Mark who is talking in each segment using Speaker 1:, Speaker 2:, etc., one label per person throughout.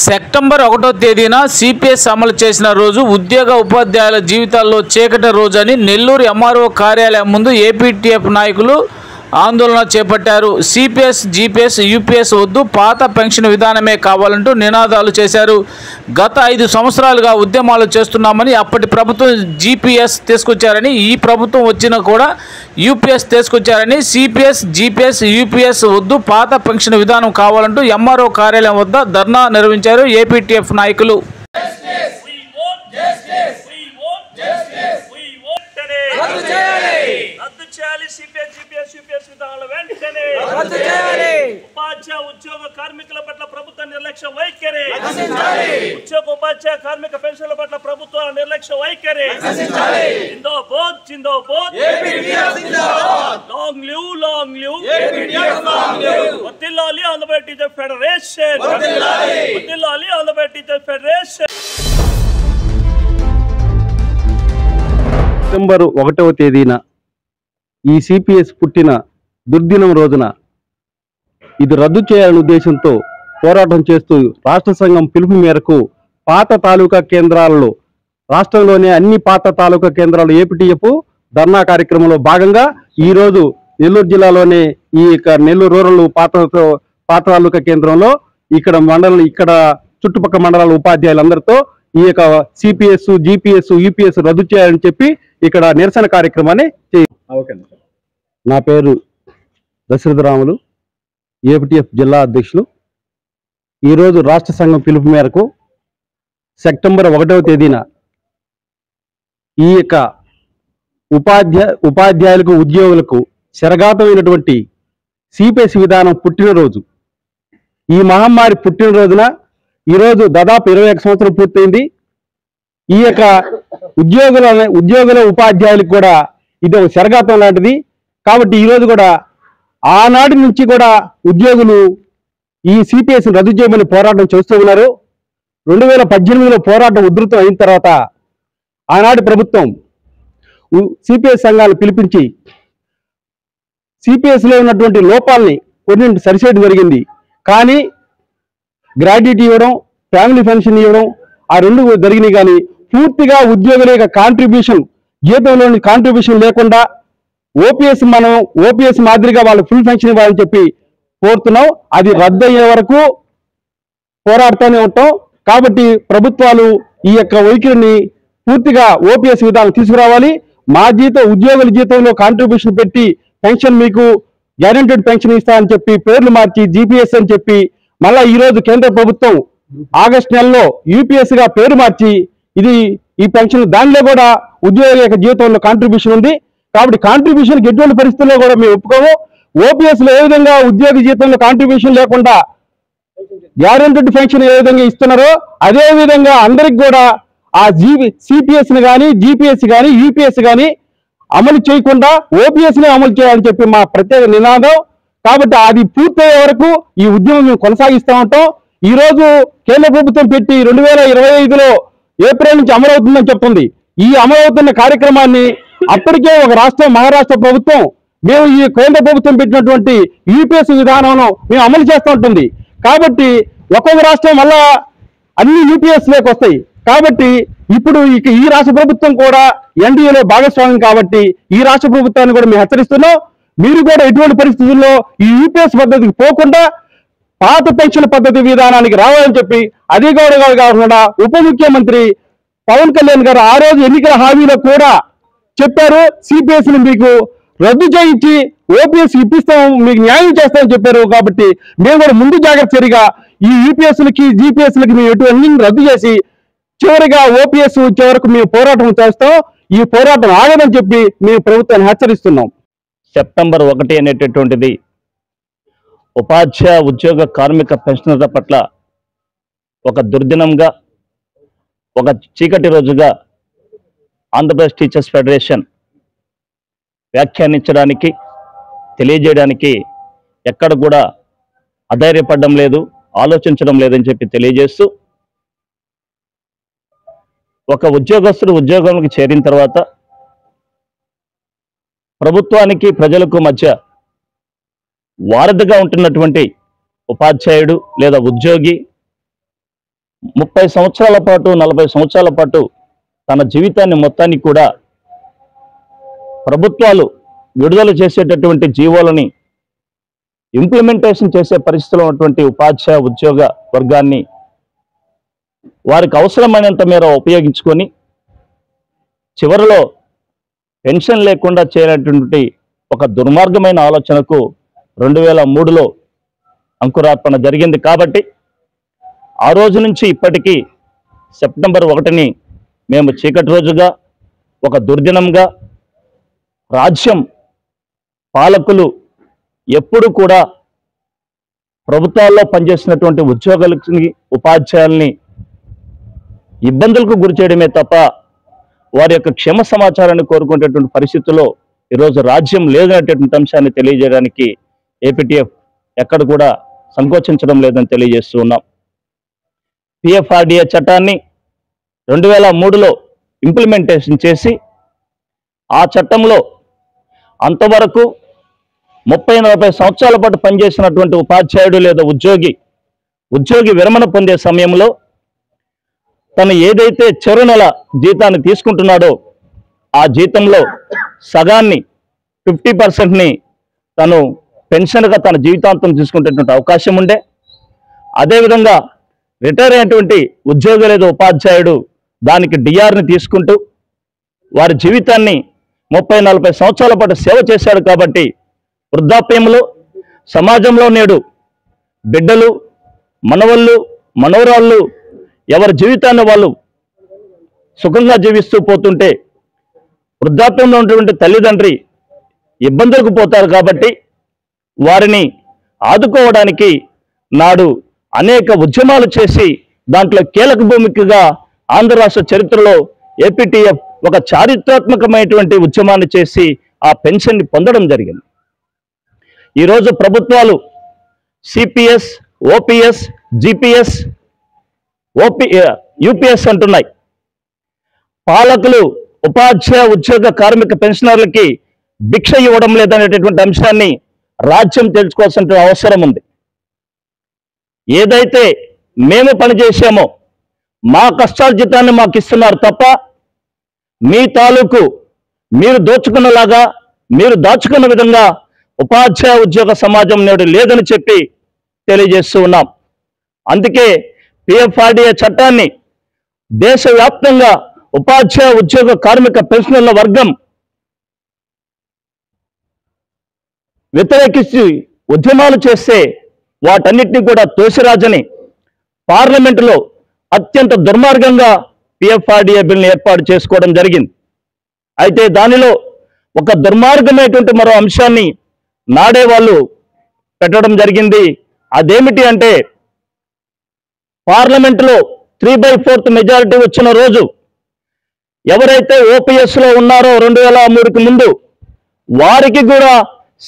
Speaker 1: September 1వ తేదీన CPS అమలు చేసిన రోజు ఉద్యోగ ఉపాధ్యాయుల జీవితాల్లో చీకటి రోజు అని నెల్లూరు ఎంఆర్ఓ కార్యాలయం ముందు ఏపీటీఎఫ్ నాయకులు ఆందోళన చేపట్టారు. సిపిఎస్, జిపిఎస్, యూపీఎస్ వద్దు, పాత పెన్షన్ విధానమే కావాలంటూ నినాదాలు చేశారు. గత 5 సంవత్సరాలుగా ఉద్యమాలు చేస్తున్నామని, అప్పటి ప్రభుత్వం జిపిఎస్ తీసుకొచ్చారని, ఈ ప్రభుత్వం వచ్చినా కూడా యూపీఎస్ తీసుకొచ్చారని, సిపిఎస్, జిపిఎస్, యూపీఎస్ వద్దు, పాత పెన్షన్ విధానం కావాలంటూ ఎంఆర్ఓ కార్యాలయం వద్ద ధర్నా నిర్వహించారు ఏపీటీఎఫ్ నాయకులు.
Speaker 2: ఉపాధ్యాయ ఉద్యోగ కార్మికుల పట్ల ప్రభుత్వ నిర్లక్ష్య వైఖరి, ఉద్యోగ ఉపాధ్యాయ కార్మిక పెన్షన్ల పట్ల ప్రభుత్వ నిర్లక్ష్య వైఖరి. జిందాబాద్ జిందాబాద్, లాంగ్ లివ్ లాంగ్ లివ్, వర్ధిల్లాలి ఆంధ్రప్రదేశ్ టీచర్ ఫెడరేషన్, వర్ధిల్లాలి ఆంధ్రప్రదేశ్ టీచర్ ఫెడరేషన్.
Speaker 3: సెప్టెంబర్ 1వ తేదీన ఈ సిపిఎస్ పుట్టిన దుర్దినం రోజున ఇది రద్దు చేయాలనే ఉద్దేశంతో పోరాటం చేస్తూ రాష్ట్ర సంఘం పిలుపు మేరకు పాత తాలూకా కేంద్రాలలో, రాష్ట్రంలోనే అన్ని పాత తాలూకా కేంద్రాలు ఏపీటీఎఫ్ ధర్నా కార్యక్రమంలో భాగంగా ఈరోజు నెల్లూరు జిల్లాలోనే ఈ నెల్లూరు రూరల్ పాత తాలూకా కేంద్రంలో ఇక్కడ చుట్టుపక్కల మండలాల ఉపాధ్యాయులందరితో ఈ యొక్క సిపిఎస్, జిపిఎస్, యూపీఎస్ రద్దు చేయాలని చెప్పి ఇక్కడ నిరసన కార్యక్రమాన్ని నా పేరు దశరథరాములు, ఏపీటీఎఫ్ జిల్లా అధ్యక్షులు. ఈరోజు రాష్ట్ర సంఘం పిలుపు మేరకు సెప్టెంబర్ 1వ తేదీన ఈ యొక్క ఉపాధ్యాయులకు, ఉద్యోగులకు శరఘాతమైనటువంటి సిపిఎస్ విధానం పుట్టినరోజు, ఈ మహమ్మారి పుట్టినరోజున ఈరోజు దాదాపు 21 సంవత్సరం పూర్తయింది. ఈ యొక్క ఉద్యోగుల ఉపాధ్యాయులకు కూడా ఇది ఒక శరఘాతం లాంటిది. కాబట్టి ఈరోజు కూడా ఆనాటి నుంచి కూడా ఉద్యోగులు ఈ సిపిఎస్ రద్దు చేయమని పోరాటం చేస్తూ ఉన్నారు. 2018లో పోరాటం ఉధృతం అయిన తర్వాత ఆనాటి ప్రభుత్వం సిపిఎస్ సంఘాలను పిలిపించి సిపిఎస్లో ఉన్నటువంటి లోపాలని కొన్ని సరిచేయడం జరిగింది. కానీ గ్రాడ్యుటీ ఇవ్వడం, ఫ్యామిలీ పెన్షన్ ఇవ్వడం, ఆ 2 జరిగినాయి. కానీ పూర్తిగా ఉద్యోగుల యొక్క కాంట్రిబ్యూషన్, జీతంలోని కాంట్రిబ్యూషన్ లేకుండా ఓపీఎస్ మాదిరిగా వాళ్ళు ఫుల్ పెన్షన్ ఇవ్వాలని చెప్పి కోరుతున్నాం. అది రద్దు అయ్యే వరకు పోరాడుతూనే ఉంటాం. కాబట్టి ప్రభుత్వాలు ఈ యొక్క వైఖరిని పూర్తిగా ఓపీఎస్ విధానం తీసుకురావాలి. మా ఉద్యోగుల జీతంలో కాంట్రిబ్యూషన్ పెట్టి పెన్షన్ మీకు గ్యారెంటీడ్ పెన్షన్ ఇస్తామని చెప్పి పేర్లు మార్చి జిపిఎస్ అని చెప్పి, మళ్ళా ఈరోజు కేంద్ర ప్రభుత్వం ఆగస్టు నెలలో యూపీఎస్ గా పేరు మార్చి ఈ పెన్షన్ దానిలో కూడా ఉద్యోగుల యొక్క జీతంలో కాంట్రిబ్యూషన్ ఉంది. కాబట్టి కాంట్రిబ్యూషన్కి ఎటువంటి పరిస్థితుల్లో కూడా మేము ఒప్పుకోము. ఓపీఎస్ లో ఏ విధంగా ఉద్యోగ జీతంలో కాంట్రిబ్యూషన్ లేకుండా గ్యారెంటీడ్ పెన్షన్ ఏ విధంగా ఇస్తున్నారో అదే విధంగా అందరికి కూడా ఆ సిపిఎస్ ని కానీ, జిపిఎస్ కానీ, యూపీఎస్ కానీ అమలు చేయకుండా ఓపీఎస్ ని అమలు చేయాలని చెప్పి మా ప్రత్యేక నినాదం. కాబట్టి అది పూర్తయ్యే వరకు ఈ ఉద్యమం మేము కొనసాగిస్తూ ఉంటాం. ఈ రోజు కేంద్ర ప్రభుత్వం పెట్టి 2025లో ఏప్రిల్ నుంచి అమలవుతుందని చెప్తుంది. ఈ అమలవుతున్న కార్యక్రమాన్ని అప్పటికే ఒక రాష్ట్రం, మహారాష్ట్ర ప్రభుత్వం, మేము ఈ కేంద్ర ప్రభుత్వం పెట్టినటువంటి యూపీఎస్ విధానం మేము అమలు చేస్తూ ఉంటుంది. కాబట్టి ఒక్కొక్క రాష్ట్రం వల్ల అన్ని యూపీఎస్ లోకి వస్తాయి. కాబట్టి ఇప్పుడు ఈ రాష్ట్ర ప్రభుత్వం కూడా ఎన్డీఏలో భాగస్వామ్యం. కాబట్టి ఈ రాష్ట్ర ప్రభుత్వాన్ని కూడా మేము హెచ్చరిస్తున్నాం. మీరు కూడా ఎటువంటి పరిస్థితుల్లో ఈ యూపీఎస్ పద్ధతికి పోకుండా పాత పెన్షన్ పద్ధతి విధానానికి రావాలని చెప్పి, అదే కాకుండా ఉప ముఖ్యమంత్రి పవన్ కళ్యాణ్ గారు ఆ రోజు ఎన్నికల హామీలో కూడా చెప్పారు, సిపిఎస్ ని మీకు రద్దు చేయించి ఓపీఎస్ ఇప్పిస్తాం, మీకు న్యాయం చేస్తామని చెప్పారు. కాబట్టి మేము కూడా ముందు జాగ్రత్త చర్యగా ఈ యూపీఎస్లకి, జిపిఎస్లకి మేము ఎటువంటి రద్దు చేసి చివరిగా ఓపీఎస్ వచ్చే వరకు మేము పోరాటం చేస్తాం. ఈ పోరాటం ఆగదని చెప్పి మేము ప్రభుత్వాన్ని హెచ్చరిస్తున్నాం.
Speaker 2: సెప్టెంబర్ 1 అనేటటువంటిది ఉపాధ్యాయ ఉద్యోగ కార్మిక పెన్షనర్ల పట్ల ఒక దుర్దినంగా, ఒక చీకటి రోజుగా ఆంధ్రప్రదేశ్ టీచర్స్ ఫెడరేషన్ వ్యాఖ్యానించడానికి, తెలియజేయడానికి ఎక్కడ కూడా అధైర్యపడడం లేదు, ఆలోచించడం లేదని చెప్పి తెలియజేస్తూ, ఒక ఉద్యోగస్తుడు ఉద్యోగంలోకి చేరిన తర్వాత ప్రభుత్వానికి ప్రజలకు మధ్య
Speaker 4: వారధిగా ఉంటున్నటువంటి ఉపాధ్యాయుడు లేదా ఉద్యోగి 30 సంవత్సరాల పాటు 40 సంవత్సరాల పాటు తన జీవితాన్ని మొత్తాన్ని కూడా ప్రభుత్వాలు విడుదల చేసేటటువంటి జీవోలని ఇంప్లిమెంటేషన్ చేసే పరిస్థితిలో ఉన్నటువంటి ఉపాధ్యాయ ఉద్యోగ వర్గాన్ని వారికి అవసరమైనంత మేర ఉపయోగించుకొని చివరిలో పెన్షన్ లేకుండా చేరేటువంటి ఒక దుర్మార్గమైన ఆలోచనకు 2003లో అంకురార్పణ జరిగింది. కాబట్టి ఆ రోజు నుంచి ఇప్పటికీ సెప్టెంబర్ 1ని మేము చీకటి రోజుగా, ఒక దుర్దినంగా, రాజ్యం పాలకులు ఎప్పుడు కూడా ప్రభుత్వాల్లో పనిచేసినటువంటి ఉద్యోగులకి ఉపాధ్యాయుల్ని ఇబ్బందులకు గురి చేయడమే తప్ప వారి యొక్క క్షేమ సమాచారాన్ని కోరుకునేటువంటి పరిస్థితుల్లో ఈరోజు రాజ్యం లేదనేటటువంటి అంశాన్ని తెలియజేయడానికి ఏపీటీఎఫ్ ఎక్కడ కూడా సంకోచించడం లేదని తెలియజేస్తూ ఉన్నాం. పిఎఫ్ఆర్డిఏ చట్టాన్ని 2003లో ఇంప్లిమెంటేషన్ చేసి ఆ చట్టంలో అంతవరకు 30-40 సంవత్సరాల పాటు పనిచేసినటువంటి ఉపాధ్యాయుడు లేదా ఉద్యోగి విరమణ పొందే సమయంలో తను ఏదైతే చివరి నెల జీతాన్ని తీసుకుంటున్నాడో ఆ జీతంలో సగాన్ని 50%ని తను పెన్షన్గా తన జీవితాంతం తీసుకునేటువంటి అవకాశం ఉండే. అదేవిధంగా రిటైర్ అయినటువంటి ఉద్యోగి లేదా ఉపాధ్యాయుడు దానికి డిఆర్ని తీసుకుంటూ వారి జీవితాన్ని 30-40 సంవత్సరాల పాటు సేవ చేశాడు. కాబట్టి వృద్ధాప్యంలో సమాజంలో నేడు బిడ్డలు, మనవళ్ళు, మనవరాళ్ళు ఎవరి జీవితాన్ని వాళ్ళు సుఖంగా జీవిస్తూ పోతుంటే వృద్ధాప్యంలో ఉన్నటువంటి తల్లిదండ్రి ఇబ్బందులకు పోతారు. కాబట్టి వారిని ఆదుకోవడానికి నాడు అనేక ఉద్యమాలు చేసి దాంట్లో కీలక భూమికగా ఆంధ్ర రాష్ట్ర చరిత్రలో ఏపీటీఎఫ్ ఒక చారిత్రాత్మకమైనటువంటి ఉద్యమాన్ని చేసి ఆ పెన్షన్ని పొందడం జరిగింది. ఈరోజు ప్రభుత్వాలు సిపిఎస్, ఓపీఎస్, జిపిఎస్, యూపీఎస్ అంటున్నాయి. పాలకులు ఉపాధ్యాయ ఉద్యోగ కార్మిక పెన్షనర్లకి భిక్ష ఇవ్వడం లేదనేటటువంటి అంశాన్ని రాజ్యం తెలుసుకోవాల్సిన అవసరం ఉంది. ఏదైతే మేము పనిచేసామో మా కష్టార్జితాన్ని మాకు ఇస్తున్నారు తప్ప మీ తాలూకు మీరు దోచుకున్నలాగా, మీరు దాచుకున్న విధంగా ఉపాధ్యాయ ఉద్యోగ సమాజం నేడు లేదని చెప్పి తెలియజేస్తూ ఉన్నాం. అందుకే పిఎఫ్ఆర్డిఏ చట్టాన్ని దేశవ్యాప్తంగా ఉపాధ్యాయ ఉద్యోగ కార్మిక పెన్షనర్ల వర్గం వ్యతిరేకించి ఉద్యమాలు చేస్తే వాటన్నిటిని కూడా తోసిరాజని పార్లమెంటులో అత్యంత దుర్మార్గంగా పిఎఫ్ఆర్డిఏ బిల్ని ఏర్పాటు చేసుకోవడం జరిగింది. అయితే దానిలో ఒక దుర్మార్గమైనటువంటి మరో అంశాన్ని నాడే వాళ్ళు పెట్టడం జరిగింది. అదేమిటి అంటే పార్లమెంటులో 3/4 మెజారిటీ వచ్చిన రోజు ఎవరైతే ఓపీఎస్లో ఉన్నారో 2003కి ముందు వారికి కూడా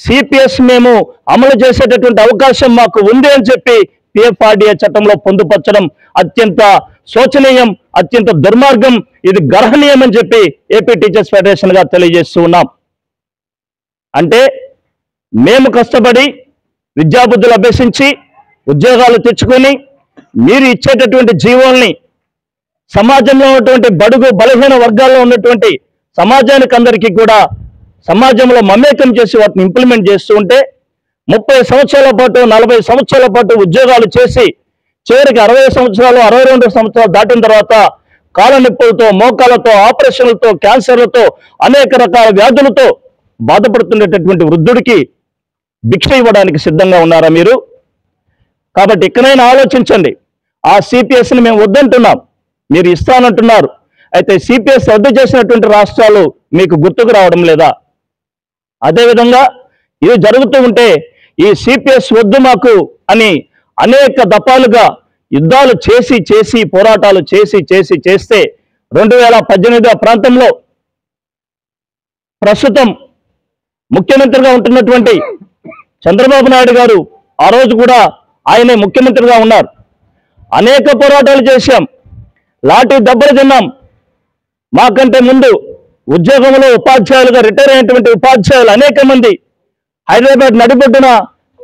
Speaker 4: సిపిఎస్ మేము అమలు చేసేటటువంటి అవకాశం మాకు ఉంది అని చెప్పి పిఎఫ్ఆర్డిఏ చట్టంలో పొందుపరచడం అత్యంత శోచనీయం, అత్యంత దుర్మార్గం, ఇది గర్హనీయం అని చెప్పి ఏపీ టీచర్స్ ఫెడరేషన్ గా తెలియజేస్తూ ఉన్నాం. అంటే మేము కష్టపడి విద్యాబుద్ధులు అభ్యసించి ఉద్యోగాలు తెచ్చుకొని మీరు ఇచ్చేటటువంటి జీవోల్ని సమాజంలో ఉన్నటువంటి బడుగు బలహీన వర్గాల్లో ఉన్నటువంటి సమాజానికి అందరికీ కూడా సమాజంలో మమేకం చేసి వాటిని ఇంప్లిమెంట్ చేస్తూ ఉంటే 30 సంవత్సరాల పాటు 40 సంవత్సరాల పాటు ఉద్యోగాలు చేసి చివరికి 60 సంవత్సరాలు 62 సంవత్సరాలు దాటిన తర్వాత కాళ్ళ నొప్పులతో, మోకాలతో, ఆపరేషన్లతో, క్యాన్సర్లతో, అనేక రకాల వ్యాధులతో బాధపడుతున్నటువంటి వృద్ధుడికి భిక్ష ఇవ్వడానికి సిద్ధంగా ఉన్నారా మీరు? కాబట్టి ఎక్కడైనా ఆలోచించండి. ఆ సిపిఎస్ని మేము వద్దంటున్నాం, మీరు ఇస్తానంటున్నారు. అయితే సిపిఎస్ రద్దు చేసినటువంటి రాష్ట్రాలు మీకు గుర్తుకు రావడం లేదా? అదేవిధంగా ఇది జరుగుతూ ఉంటే ఈ సిపిఎస్ వద్దు మాకు అని అనేక దఫాలుగా యుద్ధాలు చేసి పోరాటాలు చేస్తే 2018 ప్రాంతంలో ప్రస్తుతం ముఖ్యమంత్రిగా ఉంటున్నటువంటి చంద్రబాబు నాయుడు గారు ఆ రోజు కూడా ఆయనే ముఖ్యమంత్రిగా ఉన్నారు. అనేక పోరాటాలు చేశాం, లాఠీ దెబ్బలు తిన్నాం. మాకంటే ముందు ఉద్యోగంలో ఉపాధ్యాయులుగా రిటైర్ అయినటువంటి ఉపాధ్యాయులు అనేక మంది హైదరాబాద్ నడిబొడ్డున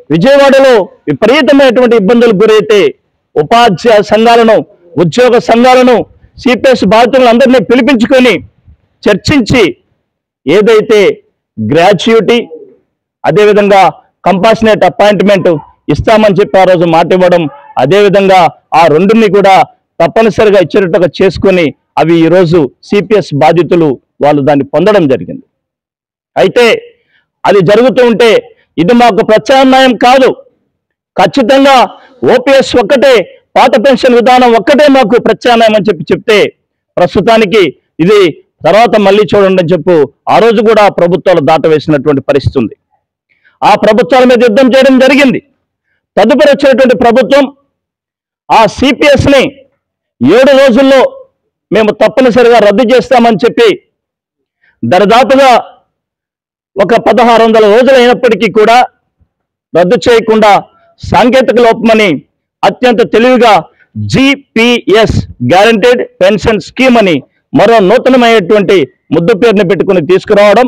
Speaker 4: విజయవాడలో విపరీతమైనటువంటి ఇబ్బందులకు గురైతే ఉపాధ్యాయ సంఘాలను, ఉద్యోగ సంఘాలను, సిపిఎస్ బాధితులందరినీ పిలిపించుకొని చర్చించి ఏదైతే గ్రాట్యుటీ అదేవిధంగా కంపాషనేట్ అపాయింట్మెంట్ ఇస్తామని చెప్పి ఆ రోజు మాట ఇవ్వడం, అదేవిధంగా ఆ రెండుని కూడా తప్పనిసరిగా ఇచ్చేటట్టుగా చేసుకొని అవి ఈరోజు సిపిఎస్ బాధితులు వాళ్ళు దాన్ని పొందడం జరిగింది. అయితే అది జరుగుతూ ఉంటే ఇది మాకు ప్రత్యామ్నాయం కాదు, ఖచ్చితంగా ఓపీఎస్ ఒక్కటే, పాత పెన్షన్ విధానం ఒక్కటే మాకు ప్రత్యామ్నాయం అని చెప్తే ప్రస్తుతానికి ఇది తర్వాత మళ్ళీ చూడండి అని చెప్పు ఆ రోజు కూడా ప్రభుత్వాలు దాటవేసినటువంటి పరిస్థితి ఉంది. ఆ ప్రభుత్వాల మీద యుద్ధం చేయడం జరిగింది. తదుపరి వచ్చినటువంటి ప్రభుత్వం ఆ సిపిఎస్ని 7 రోజుల్లో మేము తప్పనిసరిగా రద్దు చేస్తామని చెప్పి దరిదాపుగా ఒక 1600 రోజులు అయినప్పటికీ కూడా రద్దు చేయకుండా సాంకేతిక లోపమని అత్యంత తెలివిగా జిపిఎస్ గ్యారంటీడ్ పెన్షన్ స్కీమ్ అని మరో నూతనమైనటువంటి ముద్దు పేరుని పెట్టుకుని తీసుకురావడం,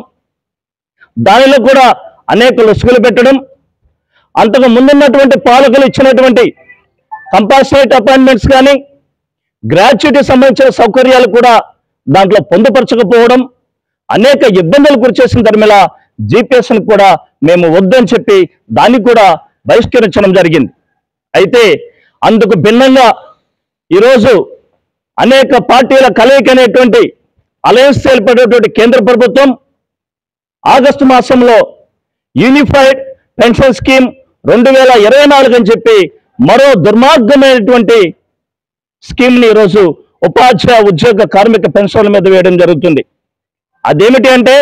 Speaker 4: దానిలో కూడా అనేక లొసుగులు పెట్టడం, అంతకు ముందున్నటువంటి పాలకులు ఇచ్చినటువంటి కంపాషనేట్ అపాయింట్మెంట్స్ కానీ గ్రాట్యుటీ సంబంధించిన సౌకర్యాలు కూడా దాంట్లో పొందుపరచకపోవడం, అనేక ఇబ్బందులు గురిచేసిన ధర్మిలా జిపిఎస్ని కూడా మేము వద్దని చెప్పి దాన్ని కూడా బహిష్కరించడం జరిగింది. అయితే అందుకు భిన్నంగా ఈరోజు అనేక పార్టీల కలయిక అనేటువంటి అలయన్స్ ఏర్పడేటువంటి కేంద్ర ప్రభుత్వం ఆగస్టు మాసంలో యూనిఫైడ్ పెన్షన్ స్కీమ్ 2024 అని చెప్పి మరో దుర్మార్గమైనటువంటి స్కీమ్ని ఈరోజు ఉపాధ్యాయ ఉద్యోగ కార్మిక పెన్షన్ల మీద వేయడం జరుగుతుంది. అదేమిటి అంటే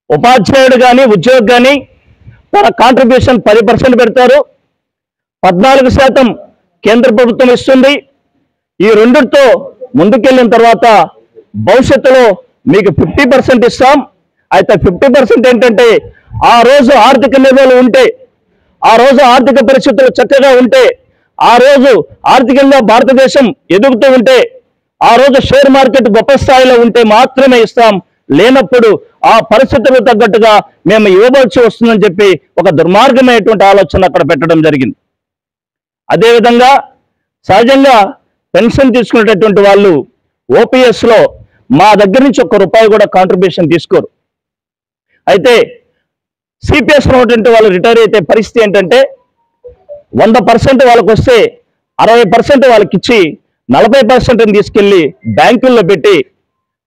Speaker 4: ఉపాధ్యాయుడు కానీ ఉద్యోగి కానీ తన కాంట్రిబ్యూషన్ 10% పెడతారు, 14% కేంద్ర ప్రభుత్వం ఇస్తుంది. ఈ రెండుతో ముందుకెళ్ళిన తర్వాత భవిష్యత్తులో మీకు 50% ఇస్తాం. అయితే 50% ఏంటంటే ఆ రోజు ఆర్థిక నిల్వలు ఉంటే, ఆ రోజు ఆర్థిక పరిస్థితులు చక్కగా ఉంటే, ఆ రోజు ఆర్థికంగా భారతదేశం ఎదుగుతూ ఉంటే, ఆ రోజు షేర్ మార్కెట్ గొప్ప స్థాయిలో ఉంటే మాత్రమే ఇస్తాం, లేనప్పుడు ఆ పరిస్థితులకు తగ్గట్టుగా మేము ఇవ్వవలసి వస్తుందని చెప్పి ఒక దుర్మార్గమైనటువంటి ఆలోచన అక్కడ పెట్టడం జరిగింది. అదేవిధంగా సహజంగా పెన్షన్ తీసుకునేటటువంటి వాళ్ళు ఓపీఎస్లో మా దగ్గర నుంచి ₹1 కూడా కాంట్రిబ్యూషన్ తీసుకోరు. అయితే సిపిఎస్ ఉన్నటువంటి వాళ్ళు రిటైర్ అయితే పరిస్థితి ఏంటంటే 100% వాళ్ళకి వస్తే 60% వాళ్ళకి ఇచ్చి 40% తీసుకెళ్లి బ్యాంకుల్లో పెట్టి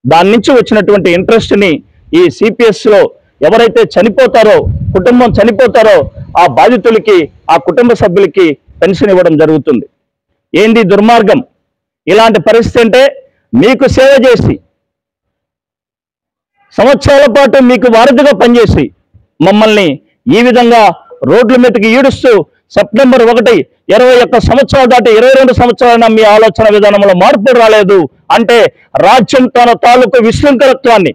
Speaker 4: దాని నుంచి వచ్చినటువంటి ఇంట్రెస్ట్ని ఈ సిపిఎస్లో ఎవరైతే చనిపోతారో, కుటుంబం చనిపోతారో ఆ బాధితులకి, ఆ కుటుంబ సభ్యులకి పెన్షన్ ఇవ్వడం జరుగుతుంది. ఏంది దుర్మార్గం? ఇలాంటి పరిస్థితి అంటే మీకు సేవ చేసి సంవత్సరాల పాటు మీకు వారధిగా పనిచేసి మమ్మల్ని ఈ విధంగా రోడ్ల మీదకి ఈడుస్తూ సెప్టెంబర్ 1, 21 సంవత్సరాలు దాటి 22 సంవత్సరాలైన మీ ఆలోచన విధానంలో మార్పు రాలేదు అంటే రాజ్యం తన తాలూకు విశృంఖలత్వాన్ని,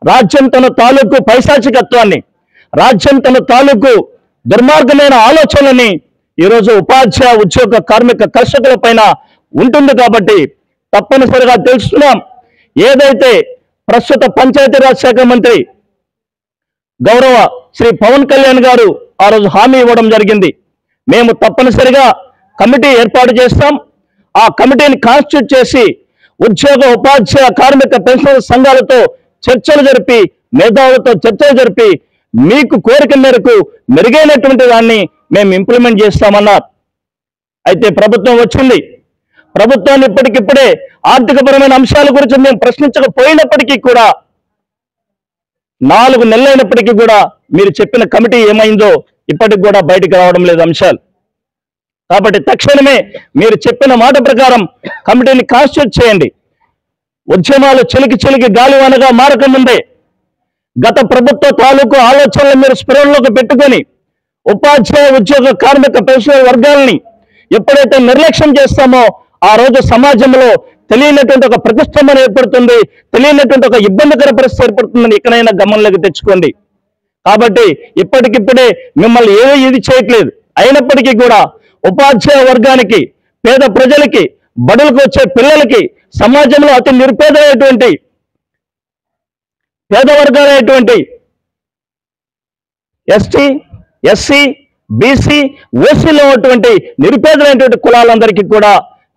Speaker 4: రాజ్యం తన తాలూకు పైశాచికత్వాన్ని, రాజ్యం తన తాలూకు దుర్మార్గమైన ఆలోచనని ఈరోజు ఉపాధ్యాయ ఉద్యోగ కార్మిక కర్షకుల పైన ఉంటుంది. కాబట్టి తప్పనిసరిగా తెలుస్తున్నాం. ఏదైతే ప్రస్తుత పంచాయతీరాజ్ శాఖ మంత్రి గౌరవ శ్రీ పవన్ కళ్యాణ్ గారు ఆ రోజు హామీ ఇవ్వడం జరిగింది, మేము తప్పనిసరిగా కమిటీ ఏర్పాటు చేస్తాం, ఆ కమిటీని కాన్స్టిట్యూట్ చేసి ఉద్యోగ ఉపాధ్యాయ కార్మిక పెన్షన్ సంఘాలతో చర్చలు జరిపి, మేధావులతో చర్చలు జరిపి మీకు కోరిక మేరకు మెరుగైనటువంటి దాన్ని మేము ఇంప్లిమెంట్ చేస్తామన్నారు. అయితే ప్రభుత్వం వచ్చింది. ప్రభుత్వాన్ని ఇప్పటికిప్పుడే ఆర్థికపరమైన అంశాల గురించి మేము ప్రశ్నించకపోయినప్పటికీ కూడా 4 నెలలైనప్పటికీ కూడా మీరు చెప్పిన కమిటీ ఏమైందో ఇప్పటికి కూడా బయటకు రావడం లేదు అంశాలు. కాబట్టి తక్షణమే మీరు చెప్పిన మాట ప్రకారం కమిటీని కాన్స్టిట్యూట్ చేయండి. ఉద్యమాలు చిలికి గాలివానగా మారకముందే గత ప్రభుత్వ తాలూకు ఆలోచనలు మీరు స్ఫురణలోకి పెట్టుకొని ఉపాధ్యాయ ఉద్యోగ కార్మిక పెన్షన్ వర్గాలని ఎప్పుడైతే నిర్లక్ష్యం చేస్తామో ఆ రోజు సమాజంలో తెలియనటువంటి ఒక ప్రతిష్టంభన ఏర్పడుతుంది, తెలియనటువంటి ఒక ఇబ్బందికర పరిస్థితి ఏర్పడుతుందని ఇకనైనా గమనంలోకి తెచ్చుకోండి. కాబట్టి ఇప్పటికిప్పుడే మిమ్మల్ని ఇది చేయట్లేదు. అయినప్పటికీ కూడా ఉపాధ్యాయ వర్గానికి, పేద ప్రజలకి, బడులకు వచ్చే పిల్లలకి, సమాజంలో అతి నిరుపేదమైనటువంటి పేద వర్గాలైనటువంటి ఎస్టీ, ఎస్సీ, బీసీ ఓసీలో ఉన్నటువంటి నిరుపేదలైనటువంటి కులాలందరికీ కూడా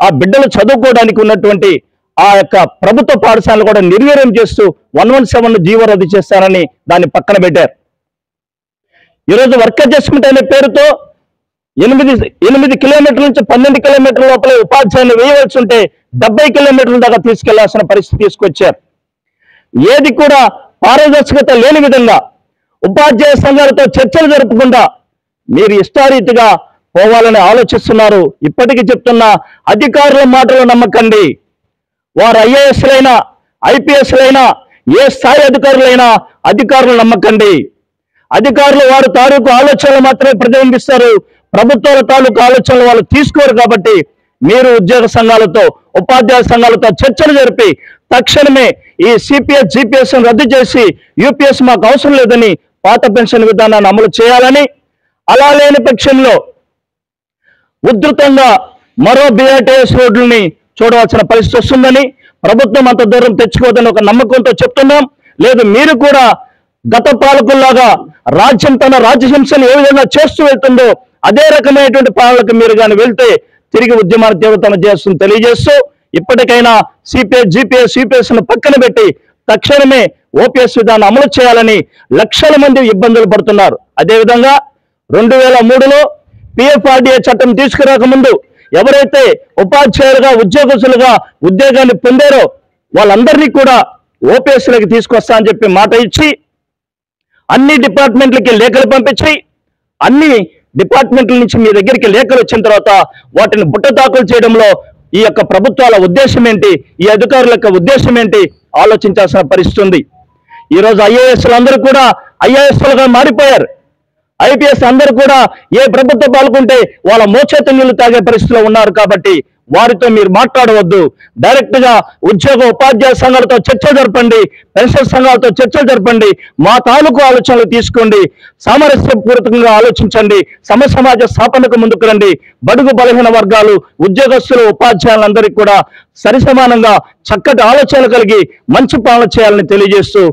Speaker 4: ఆ బిడ్డలు చదువుకోవడానికి ఉన్నటువంటి ఆ యొక్క ప్రభుత్వ పాఠశాలను కూడా నిర్వీర్యం చేస్తూ 117 జీవో రద్దు చేస్తారని దాన్ని పక్కన పెట్టారు. ఈరోజు వర్క్ అడ్జస్ట్మెంట్ అనే పేరుతో 8 కిలోమీటర్ల నుంచి 12 కిలోమీటర్ల లోపల ఉపాధ్యాయులు వేయవలసి ఉంటే 70 కిలోమీటర్ల దాకా తీసుకెళ్లాల్సిన పరిస్థితి తీసుకొచ్చారు. ఏది కూడా పారదర్శకత లేని విధంగా ఉపాధ్యాయ సంఘాలతో చర్చలు జరపకుండా మీరు ఇష్టారీతిగా పోవాలని ఆలోచిస్తున్నారు. ఇప్పటికీ చెప్తున్న అధికారుల మాటలు నమ్మకండి. వారు ఐఏఎస్లైనా ఐపీఎస్లైనా ఏ స్థాయి అధికారులైనా అధికారులు నమ్మకండి. అధికారులు వారి తాలూకు ఆలోచనలు మాత్రమే ప్రతిబింబిస్తారు. ప్రభుత్వాల తాలూకు ఆలోచనలు వాళ్ళు తీసుకోరు. కాబట్టి మీరు ఉద్యోగ సంఘాలతో ఉపాధ్యాయ సంఘాలతో చర్చలు జరిపి తక్షణమే ఈ సిపిఎస్ జిపిఎస్ రద్దు చేసి యూపీఎస్ మాకు అవసరం లేదని పాత పెన్షన్ విధానాన్ని అమలు చేయాలని, అలా లేని పక్షంలో ఉధృతంగా మరో బిఆర్టీఎస్ రోడ్లని చూడవలసిన పరిస్థితి వస్తుందని, ప్రభుత్వం అంత దూరం తెచ్చుకోవద్దని ఒక నమ్మకంతో చెప్తున్నాం. లేదు మీరు కూడా గత పాలకుల్లాగా రాజ్యం తన రాజ్యహింసను ఏ విధంగా చేస్తూ వెళ్తుందో అదే రకమైనటువంటి పాలనకు మీరు కానీ వెళ్తే తిరిగి ఉద్యమాన్ని తీవ్రతరం చేస్తుంది తెలియజేస్తూ, ఇప్పటికైనా సిపిఎస్ జిపిఎస్ యూపీఎస్ పక్కన పెట్టి తక్షణమే ఓపీఎస్ విధానం అమలు చేయాలని లక్షల మంది ఇబ్బందులు పడుతున్నారు. అదేవిధంగా 2003లో పిఎఫ్ఆర్డీఏ చట్టం తీసుకురాకముందు ఎవరైతే ఉపాధ్యాయులుగా ఉద్యోగస్తులుగా ఉద్యోగాన్ని పొందారో వాళ్ళందరినీ కూడా ఓపీఎస్లోకి తీసుకొస్తా అని చెప్పి మాట ఇచ్చి అన్ని డిపార్ట్మెంట్లకి లేఖలు పంపించి అన్ని డిపార్ట్మెంట్ల నుంచి మీ దగ్గరికి లేఖలు వచ్చిన తర్వాత వాటిని బుట్ట దాఖలు చేయడంలో ఈ యొక్క ప్రభుత్వాల ఉద్దేశం ఏంటి, ఈ అధికారుల యొక్క ఉద్దేశం ఏంటి ఆలోచించాల్సిన పరిస్థితి ఉంది. ఈరోజు ఐఏఎస్లు అందరూ కూడా ఐఏఎస్లుగా మారిపోయారు. ఐపీఎస్ అందరూ కూడా ఏ ప్రభుత్వం పాల్గొంటే వాళ్ళ మోచేత నీళ్లు తాగే పరిస్థితిలో ఉన్నారు. కాబట్టి వారితో మీరు మాట్లాడవద్దు. డైరెక్ట్ గా ఉద్యోగ ఉపాధ్యాయ సంఘాలతో చర్చ జరపండి, పెన్షన్ సంఘాలతో చర్చలు జరపండి, మా తాలూకు ఆలోచనలు తీసుకోండి, సామరస్యపూర్వకంగా ఆలోచించండి, సమాజ స్థాపనకు ముందుకు రండి. బడుగు బలహీన వర్గాలు ఉద్యోగస్తులు ఉపాధ్యాయులందరికీ కూడా సరిసమానంగా చక్కటి ఆలోచనలు కలిగి మంచి పాలన చేయాలని తెలియజేస్తూ